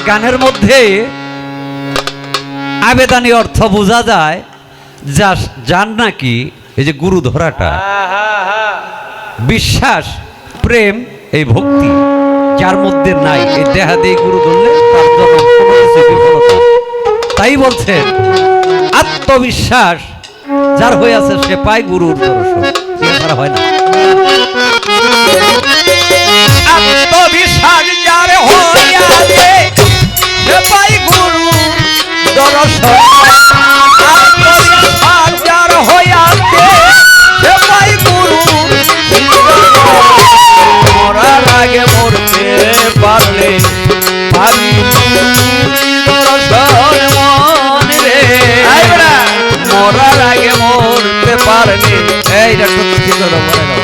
গানের মধ্যে আবেদনী অর্থ বোঝা যায়, যার নাকি এই যে গুরু ধরাটা, বিশ্বাস, প্রেম, এই ভক্তি যার মধ্যে নাই, এই দেহাদেই গুরু ধরলে তার জন্য কোনো কিছু বিফলতা। তাই বলছেন আত্মবিশ্বাস যার হয়ে আছে সে পায় গুরুর দর্শন, এছাড়া হয় না। আত্মবিশ্বাস যার হয়ে আছে সে পায় গুরুর দর্শন। আত্মবিশ্বাস যার হয়ে আছে সে পায় গুরুর মরার আগে মরতে পারলে পারি দর্শন মন রে, মরার আগে মরতে পারলে। এইটা সত্যি কথা বলে দাও।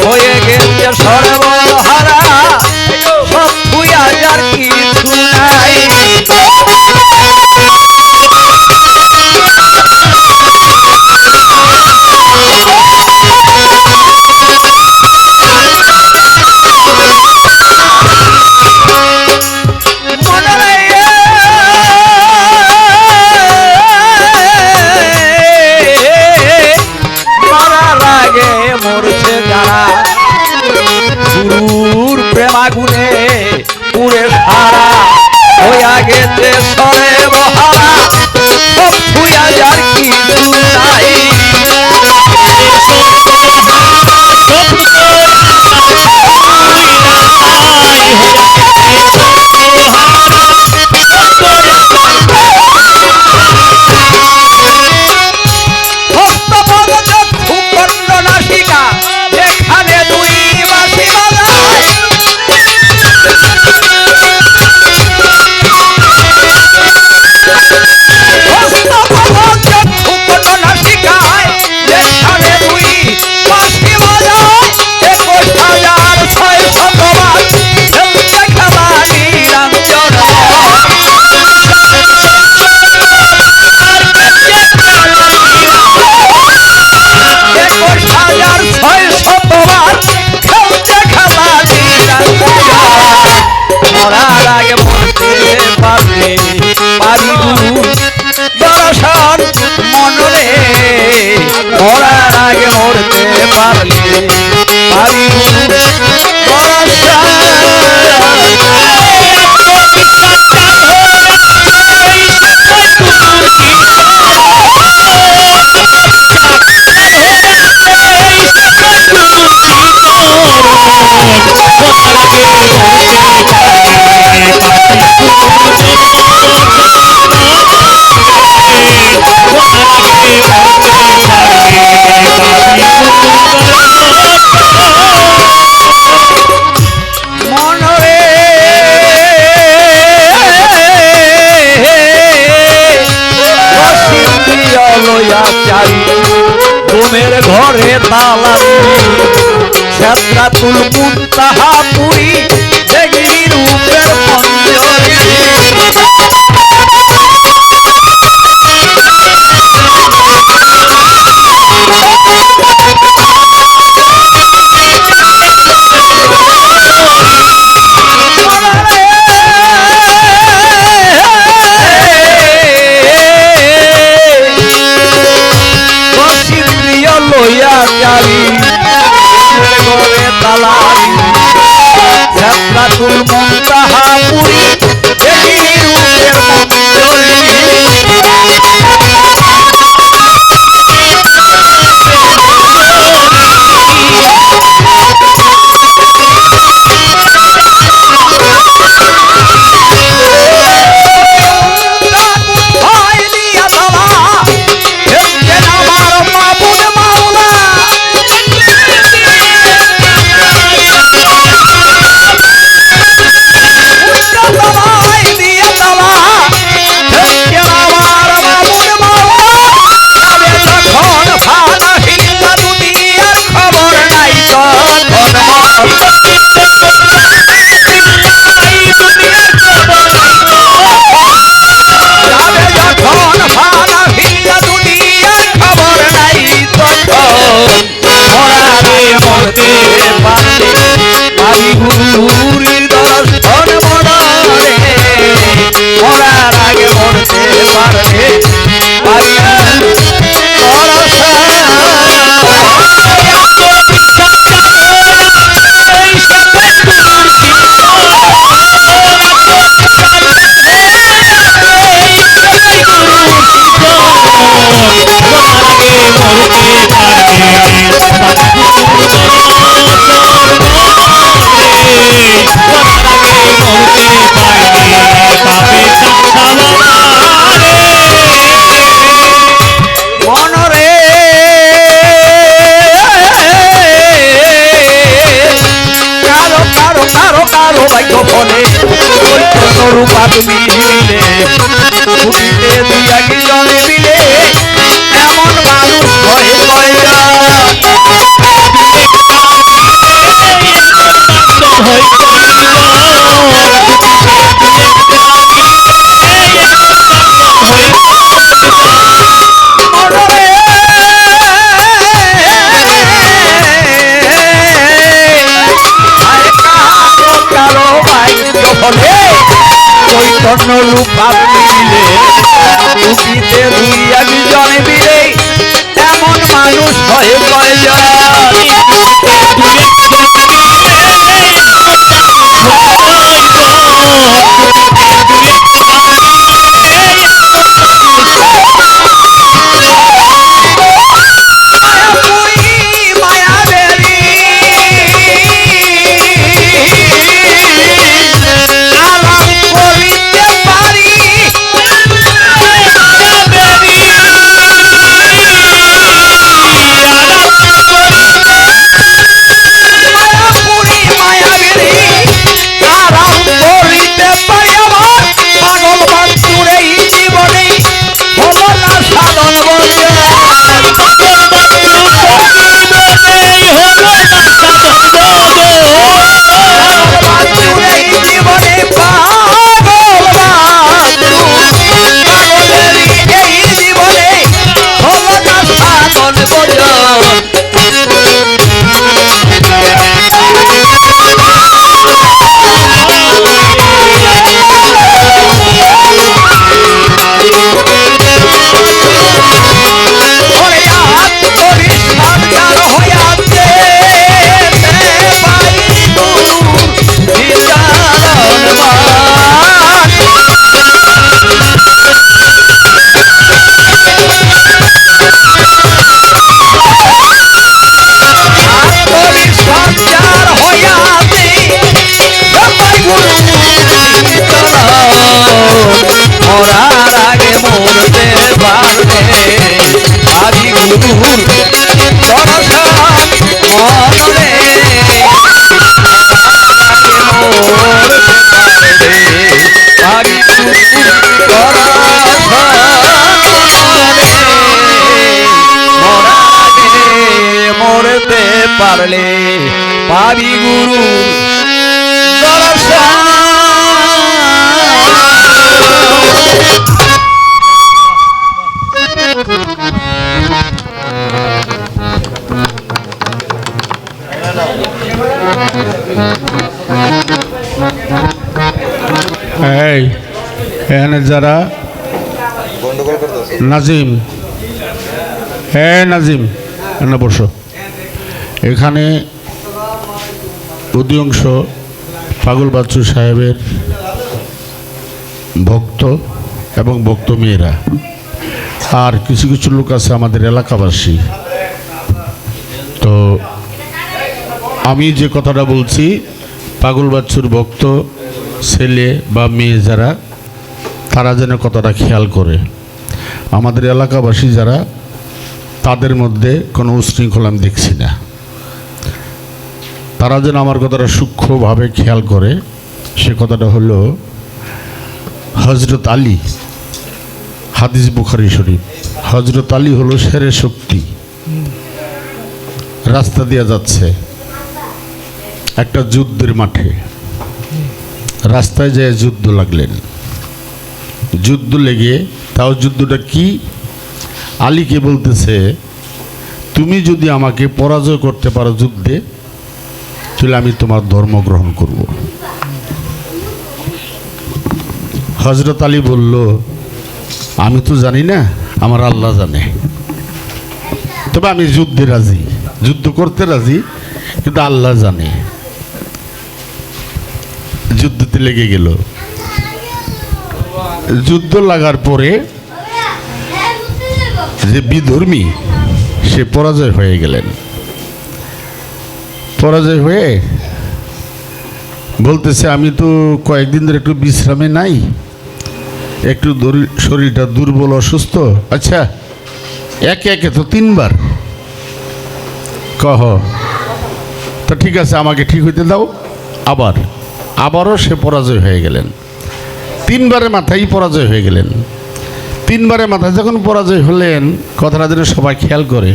হয়ে গেছে সর্বহারা, সব ভুয়া যার কিছু নাই। গুরুর প্রেমাগুনে পুরে সারা হইয়া গেছে সরে বহারা, সব ভুয়া যার কিছু নাই। মরার আগে মরতে পারলে পারি গুরুর দর্শন মনরে, মরার আগে মরতে পারলে পারি গুরুর দর্শন। ঘুমের ঘরে তালা সাদরাতুল মুনতাহা পুরি দেখি রূপের মঞ্জরি। লইয়া যাবি ঘরে তালা পারলে পাবি গুরু দর্শন। এই এখানে যারা নাজিম, হ্যাঁ নাজিম এখানে বসো। এখানে অধিকাংশ পাগল বাচ্চু সাহেবের ভক্ত এবং ভক্ত মেয়েরা, আর কিছু কিছু লোক আছে আমাদের এলাকাবাসী। তো আমি যে কথাটা বলছি, পাগল বাচ্চুর ভক্ত ছেলে বা মেয়ে যারা, তারা যেন কথাটা খেয়াল করে। আমাদের এলাকাবাসী যারা, তাদের মধ্যে কোনো উশৃঙ্খলা আমি দেখছি না। তারা যেন আমার কথাটা সূক্ষ্মভাবে খেয়াল করে। সে কথাটা হলো হজরত আলী, হাদিস বুখারী শরীফ। হজরত আলী হলো শেরে শক্তি। রাস্তা দিয়ে যাচ্ছে একটা যুদ্ধের মাঠে, রাস্তায় যেয়ে যুদ্ধ লাগলেন। যুদ্ধ লেগে, তাও যুদ্ধটা কি, আলীকে বলতেছে তুমি যদি আমাকে পরাজয় করতে পারো যুদ্ধে, তাহলে আমি তোমার ধর্ম গ্রহণ করব। হজরত আলী বলল আমি তো জানি না, আমার আল্লাহ জানে, তবে আমি যুদ্ধে রাজি, যুদ্ধ করতে রাজি, কিন্তু আল্লাহ জানে। যুদ্ধতে লেগে গেল। যুদ্ধ লাগার পরে যে বিধর্মী, সে পরাজয় হয়ে গেলেন। পরাজয় হয়ে বলতেছে আমি তো কয়েকদিন ধরে একটু বিশ্রামে নাই, একটু শরীরটা দুর্বল অসুস্থ। আচ্ছা একে একে তো তিনবার কহ, তো ঠিক আছে আমাকে ঠিক হইতে দাও। আবারও সে পরাজয় হয়ে গেলেন। তিনবারের মাথায় পরাজয় হয়ে গেলেন। তিনবারের মাথায় যখন পরাজয় হলেন, কথাটা যেন সবাই খেয়াল করে,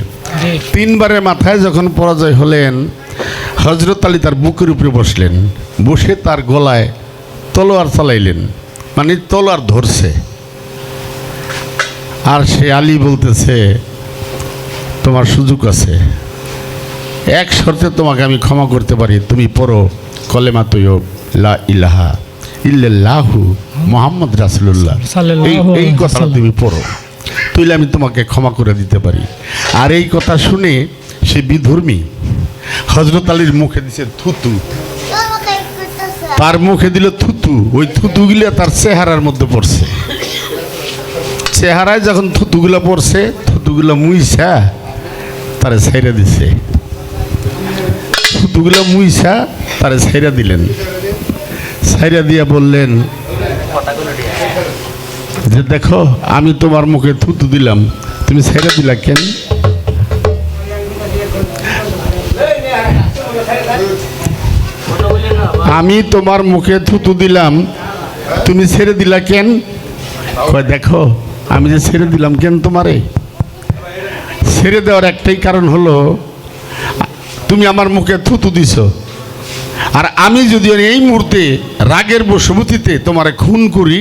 তিনবারের মাথায় যখন পরাজয় হলেন, হজরত আলী তার বুকের উপরে বসলেন, বসে তার গলায় তলোয়ার চালাইলেন, মানে তলোয়ার ধরছে। আর সে আলী বলতেছে তোমার সুযোগ আছে, এক শর্তে তোমাকে আমি ক্ষমা করতে পারি, তুমি পড়ো কলেমা তৈয়ব লা ইলাহা ইল্লাল্লাহু মুহাম্মদ রাসূলুল্লাহ, এই কথাটা তুমি পড়ো, তাহলে আমি তোমাকে ক্ষমা করে দিতে পারি। আর এই কথা শুনে সে বিধর্মী হজরত আলীর মুখে দিছে থুতু, তার মুখে দিল থুতু। ওই থুতুগুলো তার চেহারার মধ্যে পড়ছে। চেহারায় যখন থুতুগুলো পড়ছে, থুতুগুলো মুইসা তারে ছাইরা দিছে। থুতুগুলো মুইসা তারে ছাইরা দিলেন। ছাইরা দিয়া বললেন যে দেখো আমি তোমার মুখে থুতু দিলাম, তুমি ছাইরা দিলা কেন? আমি তোমার মুখে থুতু দিলাম, তুমি ছেড়ে দিলা কেন? কয় দেখো আমি যে ছেড়ে দিলাম কেন তোমারে, ছেড়ে দেওয়ার একটাই কারণ হলো তুমি আমার মুখে থুতু দিছ, আর আমি যদি এই মুহূর্তে রাগের বশবর্তীতে তোমারে খুন করি,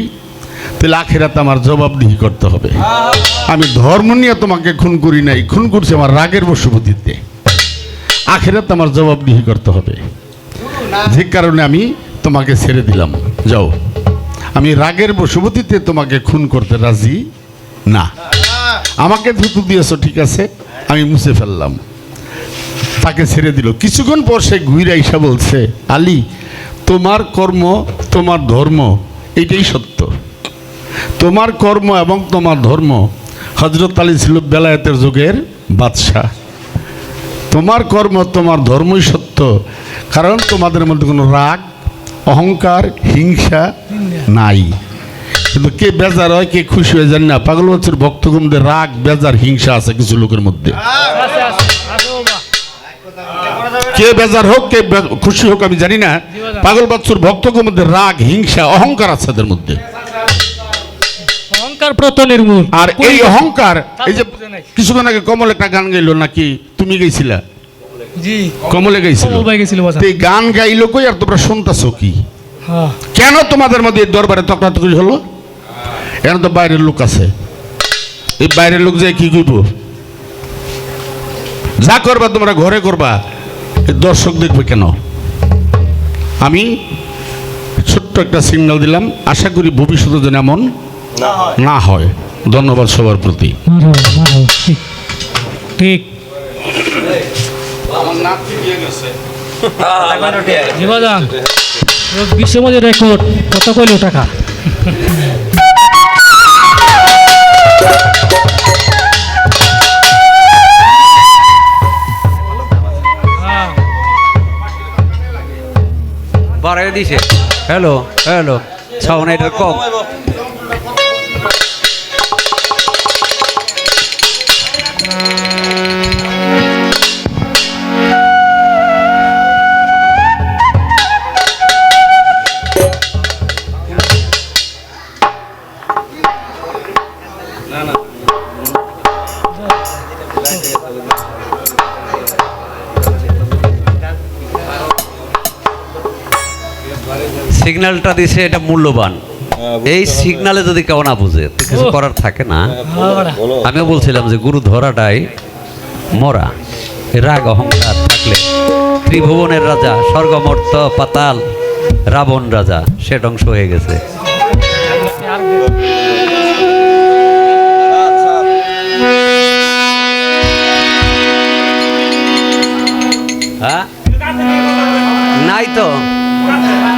তাহলে আখিরাতে আমার জবাবদিহি করতে হবে। আমি ধর্ম নিয়ে তোমাকে খুন করি নাই, খুন করছি আমার রাগের বশবর্তীতে, আখিরাতে আমার জবাবদিহি করতে হবে। যে কারণে আমি তোমাকে ছেড়ে দিলাম, যাও, আমি রাগের বশবর্তীতে তোমাকে খুন করতে রাজি না। আমাকে থুতু দিয়েছ, ঠিক আছে, আমি মুছে ফেললাম। তাকে ছেড়ে দিল। কিছুক্ষণ পর সে ঘুরে আইসা বলছে আলী তোমার কর্ম তোমার ধর্ম এইটাই সত্য, তোমার কর্ম এবং তোমার ধর্ম। হজরত আলী ছিল বেলায়েতের যুগের বাদশাহ। তোমার কর্ম তোমার ধর্মই সত্য, কারণ তোমাদের মধ্যে কোনো রাগ অহংকার হিংসা নাই। কিন্তু কে বেজার হয় কে খুশি হয়ে যান না। পাগল বাচ্চুর ভক্তগণদের রাগ বেজার হিংসা আছে কিছু লোকের মধ্যে। কে বেজার হোক কে খুশি হোক আমি জানি না, পাগল বাচ্চুর ভক্তগণের মধ্যে রাগ হিংসা অহংকার আছে তাদের মধ্যে। অহংকার পতনের মূল। আর এই অহংকার, এই যে কিছুক্ষণ আগে কমল একটা গান গাইলো নাকি, তুমি গেছিলা জি কমলে গাইছিল কমল ভাই গেছিল বাজান। তো এই গান গাইলো কই আর তোমরা শুনতাছো কি? হ্যাঁ কেন তোমাদের মধ্যে এই দরবারে তকরাতকরি হলো? এখানে তো বাইরের লোক আছে, এই বাইরের লোক যায় কি করবো? যা করবা তোমরা ঘরে করবা, এই দর্শক দেখবে কেন? আমি ছোট্ট একটা সিগন্যাল দিলাম, আশা করি ভবিষ্যতে যেন এমন না হয়। ধন্যবাদ সবার প্রতি। মারো ঠিক ঠিক জি বাজান, বিশ্বের মধ্যে রেকর্ড কত কইলো টাকা? বাড়াই দিছে। হ্যালো হ্যালো, সাউন্ড এটা কম। সিগন্যালটা দিছে, এটা মূল্যবান। এই সিগন্যালে যদি কেউ না বুঝে তো কিছু করার থাকে না। আমিও বলছিলাম যে গুরু ধরাটাই মরা। এই রাগ অহংকার থাকলে ত্রিভুবনের রাজা, স্বর্গমর্ত পাতাল রাবণ রাজা, সে ধ্বংস হয়ে গেছে। হ্যাঁ নাই তো।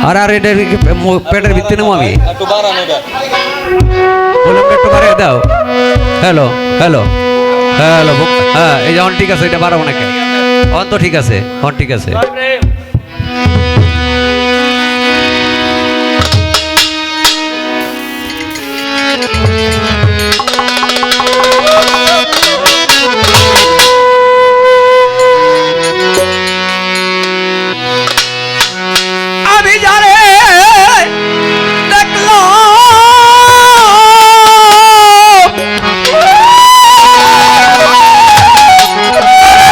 আর আর এটা পেটের ভিত্তি নেবো আমি, বললাম একটু বাড়িয়ে দাও। হ্যালো হ্যালো হ্যালো, হ্যাঁ এই যেমন ঠিক আছে, এটা বাড়াবো নাকি? অন্ত ঠিক আছে, ঠিক আছে। আমি জানে দেখলো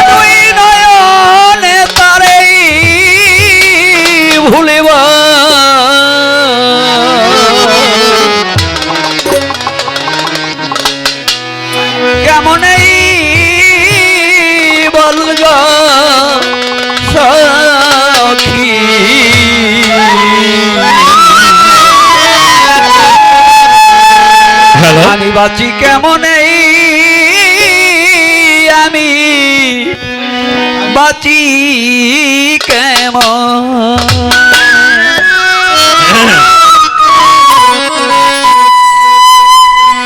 দুই নয়নে তারে ভুলিব কেমন বলগ সখী। আমি বাঁচি কেমন, আমি বাঁচি কেমন।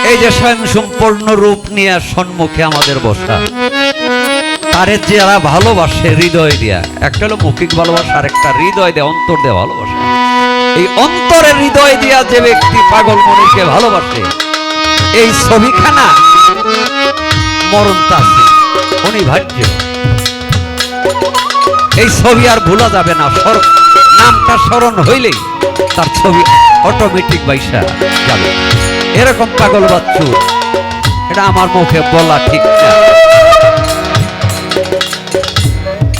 এই যে স্বয়ং সম্পূর্ণ রূপ নিয়ে সম্মুখে আমাদের বসা, তারে যারা ভালোবাসে হৃদয় দিয়া, একটা হলো মৌখিক ভালোবাসা, আর একটা হৃদয় দেয়া, অন্তর দেয়া ভালোবাসা। এই অন্তরের হৃদয় দিয়া যে ব্যক্তি পাগল মনিকে ভালোবাসে, এই ছবিখানা মরণ আছে অনিবার্য। এই ছবি আর ভোলা যাবে না, নামটা স্মরণ হইলেই তার ছবি অটোমেটিক বাইসা যাবে। এরকম পাগল বাচ্চু, এটা আমার মুখে বলা ঠিক না।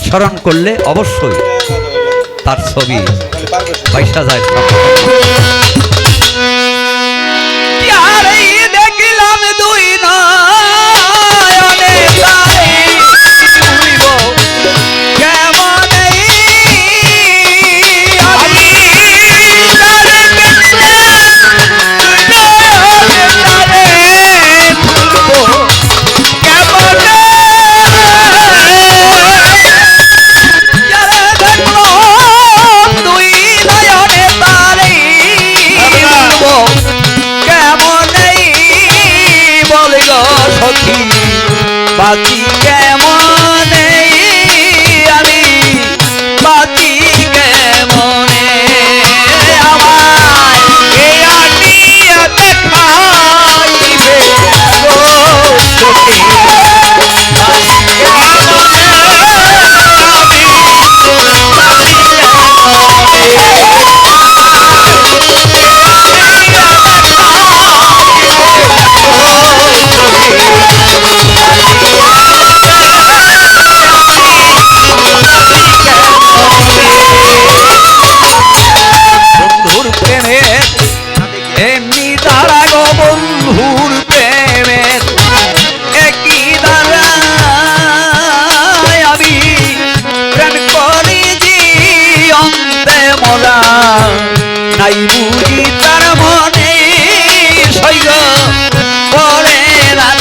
স্মরণ করলে অবশ্যই তার ছবি বাইসা যায়। দেখিলাম দুই নয়নে তারে ভুলিব কেমন, আমি তারে দেখলে বাঁচি কেমন, আমি বাঁচি কেমন, আমার এই আটিয়া দেখাইবে গো সখী।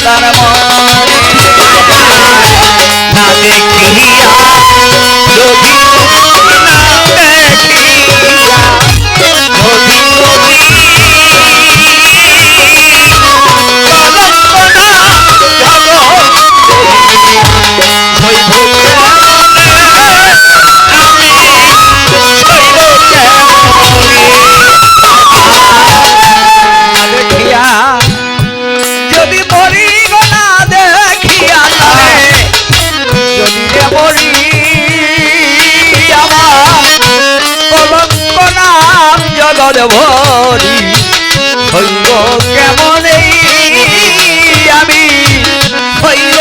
তার মনে না দেখিয়া যদি না দেখিয়া যদি ভরি হইব কেমন আমি হইব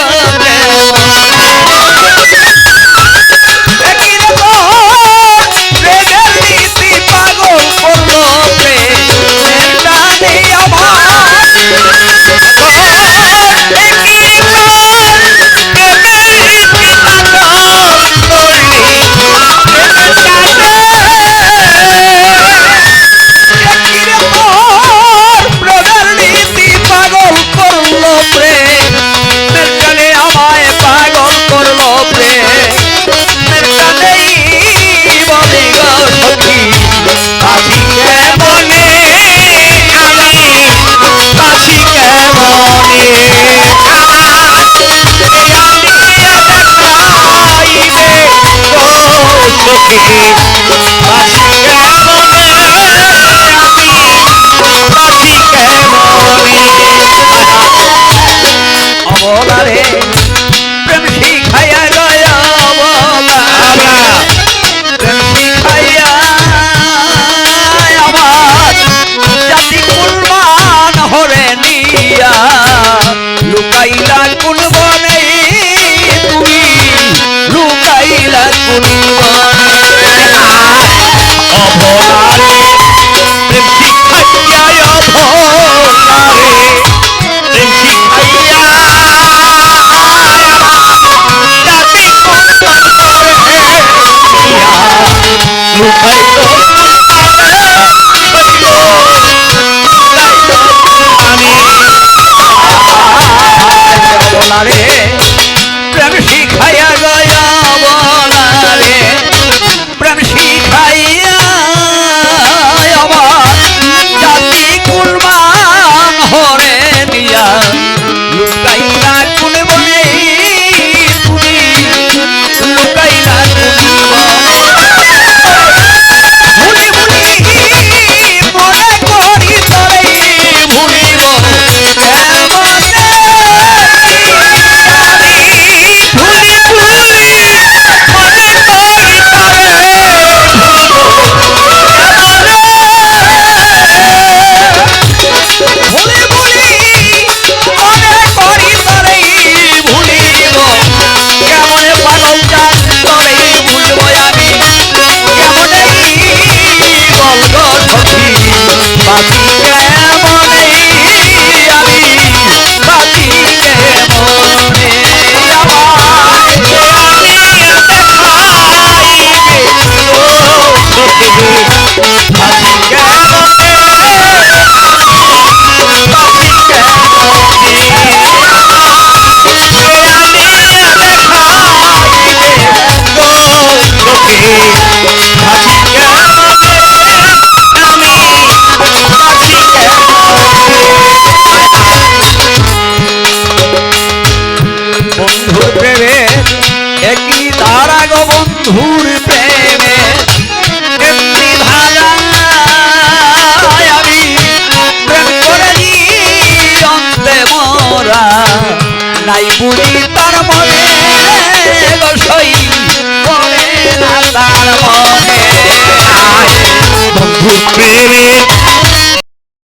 পাগল করলো লুকাইলা কোন বনে তুমি লুকাইলা কোন অভলারে প্রেম শিখাইয়া অভলারে প্রেম শিখাইয়া জাতি কোন বনে লুকাইলো বলারে প্রেম শিখাইয়া গয়া বলারে প্রেম শিখাইয়া আমার জাতি কুরবান হরে দিয়া লুকাইলা কোন বনে তুমি লুকাইলা ভুলি ভুলি মনে করি তরে ভুলিব বন্ধুর প্রেমে একই ধারা গো বন্ধুর প্রেমে একটি ধারা আমি প্রেম করেছি অন্তে মোরা নাই বুঝি তার মনে বসই করে না তার মনে বন্ধুর প্রেমে